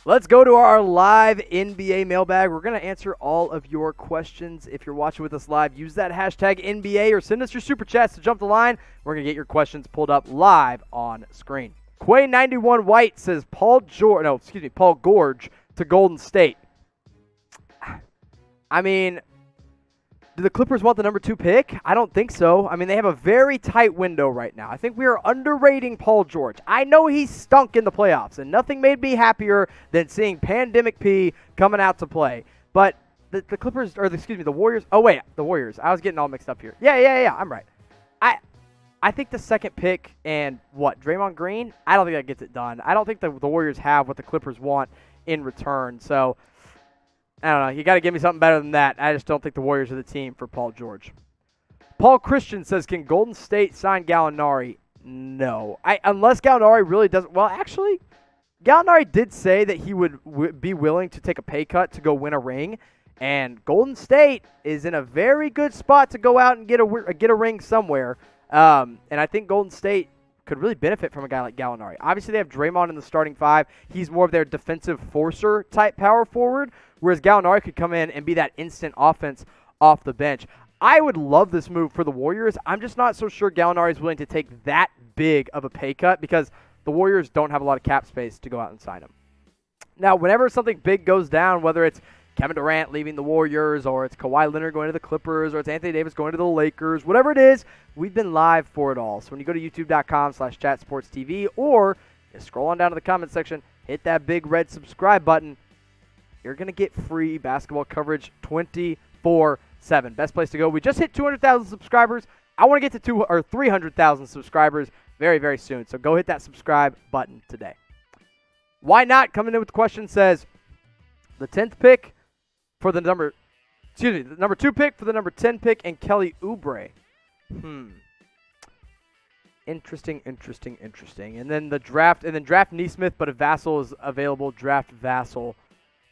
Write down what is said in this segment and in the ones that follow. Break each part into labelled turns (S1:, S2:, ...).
S1: Let's go to our live NBA mailbag. We're going to answer all of your questions. If you're watching with us live, use that hashtag NBA or send us your super chats to jump the line. We're going to get your questions pulled up live on screen. Quay91 White says Paul George to Golden State. I mean, do the Clippers want the number 2 pick? I don't think so. I mean, they have a very tight window right now. I think we are underrating Paul George. I know he stunk in the playoffs, and nothing made me happier than seeing Pandemic P coming out to play. But the Clippers, the Warriors. Oh, wait, the Warriors. I was getting all mixed up here. Yeah, I'm right. I think the second pick and Draymond Green, I don't think that gets it done. I don't think the Warriors have what the Clippers want in return. So, I don't know. You got to give me something better than that. I just don't think the Warriors are the team for Paul George. Paul Christian says, can Golden State sign Galinari? No. Unless Galinari really doesn't. Well, actually, Galinari did say that he would be willing to take a pay cut to go win a ring. And Golden State is in a very good spot to go out and get a ring somewhere. And I think Golden State could really benefit from a guy like Galinari. Obviously, they have Draymond in the starting 5. He's more of their defensive forcer type power forward, whereas Galinari could come in and be that instant offense off the bench. I would love this move for the Warriors. I'm just not so sure Galinari is willing to take that big of a pay cut because the Warriors don't have a lot of cap space to go out and sign him. Now, whenever something big goes down, whether it's Kevin Durant leaving the Warriors, or it's Kawhi Leonard going to the Clippers, or it's Anthony Davis going to the Lakers, whatever it is, we've been live for it all. So when you go to youtube.com/chatsportstv, or you scroll on down to the comment section, hit that big red subscribe button, you're going to get free basketball coverage 24/7. Best place to go. We just hit 200,000 subscribers. I want to get to 300,000 subscribers very, very soon. So go hit that subscribe button today. Why not? Coming in with the question says, the 10th pick for the number 2 pick for the number 10 pick and Kelly Oubre. Interesting. And then draft Neesmith, but if Vassal is available, draft Vassal.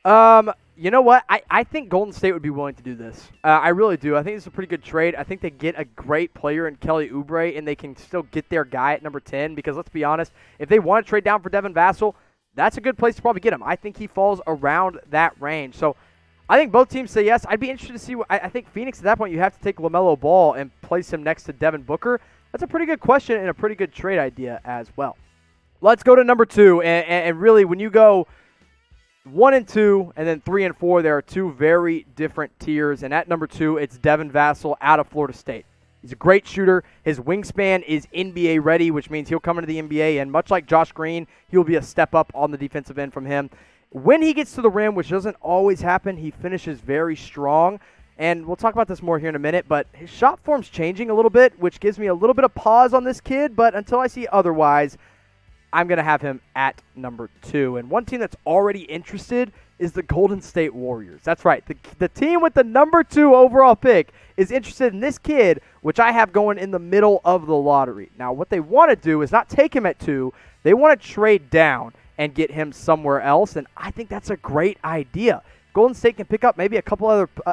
S1: You know what? I think Golden State would be willing to do this. I really do. I think it's a pretty good trade. I think they get a great player in Kelly Oubre, and they can still get their guy at number 10 because let's be honest, if they want to trade down for Devin Vassell, that's a good place to probably get him. I think he falls around that range. So I think both teams say yes. I'd be interested to see. I think Phoenix at that point, you have to take LaMelo Ball and place him next to Devin Booker. That's a pretty good question and a pretty good trade idea as well. Let's go to number 2. And really, when you go 1 and 2 and then 3 and 4, there are 2 very different tiers. And at number 2, it's Devin Vassell out of Florida State. He's a great shooter. His wingspan is NBA ready, which means he'll come into the NBA, and much like Josh Green, he'll be a step up on the defensive end from him. When he gets to the rim, which doesn't always happen, he finishes very strong. And we'll talk about this more here in a minute, but his shot form's changing a little bit, which gives me a little bit of pause on this kid. But until I see otherwise, I'm going to have him at number 2. And one team that's already interested is the Golden State Warriors. That's right. The team with the number 2 overall pick is interested in this kid, which I have going in the middle of the lottery. Now, what they want to do is not take him at 2. They want to trade down and get him somewhere else, and I think that's a great idea. Golden State can pick up maybe a couple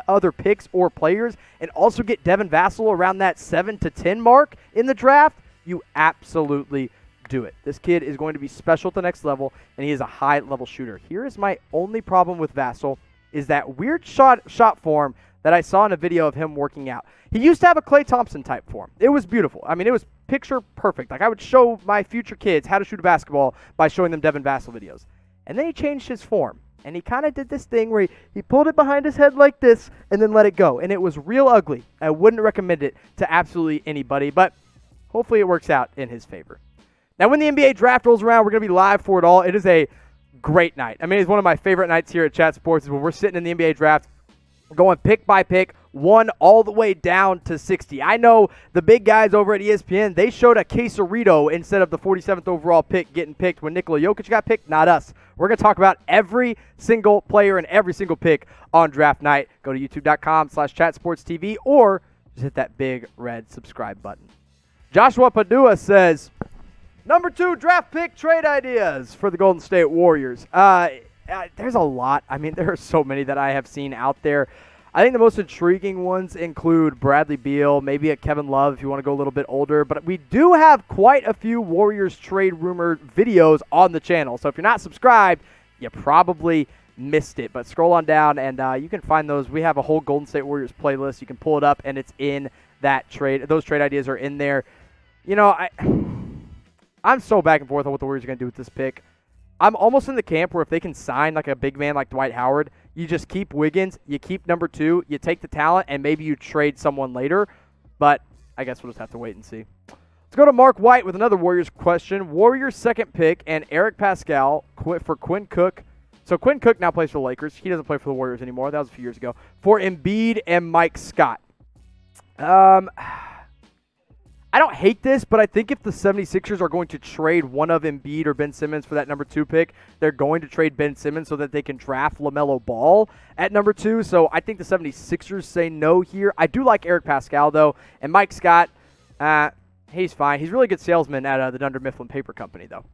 S1: other picks or players and also get Devin Vassell around that 7 to 10 mark in the draft. You absolutely do it. This kid is going to be special at the next level, and he is a high-level shooter. Here is my only problem with Vassell is that weird shot form that I saw in a video of him working out. He used to have a Klay Thompson type form. It was beautiful. I mean, it was picture perfect. Like, I would show my future kids how to shoot a basketball by showing them Devin Vassell videos. And then he changed his form. And he kind of did this thing where he pulled it behind his head like this and then let it go. And it was real ugly. I wouldn't recommend it to absolutely anybody, but hopefully it works out in his favor. Now, when the NBA draft rolls around, we're going to be live for it all. It is a great night. I mean, it's one of my favorite nights here at Chat Sports is when we're sitting in the NBA draft, going pick by pick, 1 all the way down to 60. I know the big guys over at ESPN, they showed a quesarito instead of the 47th overall pick getting picked when Nikola Jokic got picked. Not us. We're going to talk about every single player and every single pick on draft night. Go to youtube.com/chatsportstv or just hit that big red subscribe button. Joshua Padua says, number 2 draft pick trade ideas for the Golden State Warriors. There's a lot. I mean, there are so many that I have seen out there. I think the most intriguing ones include Bradley Beal, maybe a Kevin Love if you want to go a little bit older. But we do have quite a few Warriors trade rumor videos on the channel. So if you're not subscribed, you probably missed it. But scroll on down, and you can find those. We have a whole Golden State Warriors playlist. You can pull it up, and it's in that trade. Those trade ideas are in there. You know, I'm so back and forth on what the Warriors are going to do with this pick. I'm almost in the camp where if they can sign like a big man like Dwight Howard, you just keep Wiggins, you keep number 2, you take the talent, and maybe you trade someone later. But I guess we'll just have to wait and see. Let's go to Mark White with another Warriors question. Warriors' second pick and Eric Pascal for Quinn Cook. So Quinn Cook now plays for the Lakers. He doesn't play for the Warriors anymore. That was a few years ago. For Embiid and Mike Scott. I don't hate this, but I think if the 76ers are going to trade one of Embiid or Ben Simmons for that number 2 pick, they're going to trade Ben Simmons so that they can draft LaMelo Ball at number 2. So I think the 76ers say no here. I do like Eric Pascal, though, and Mike Scott, he's fine. He's a really good salesman at the Dunder Mifflin Paper Company, though.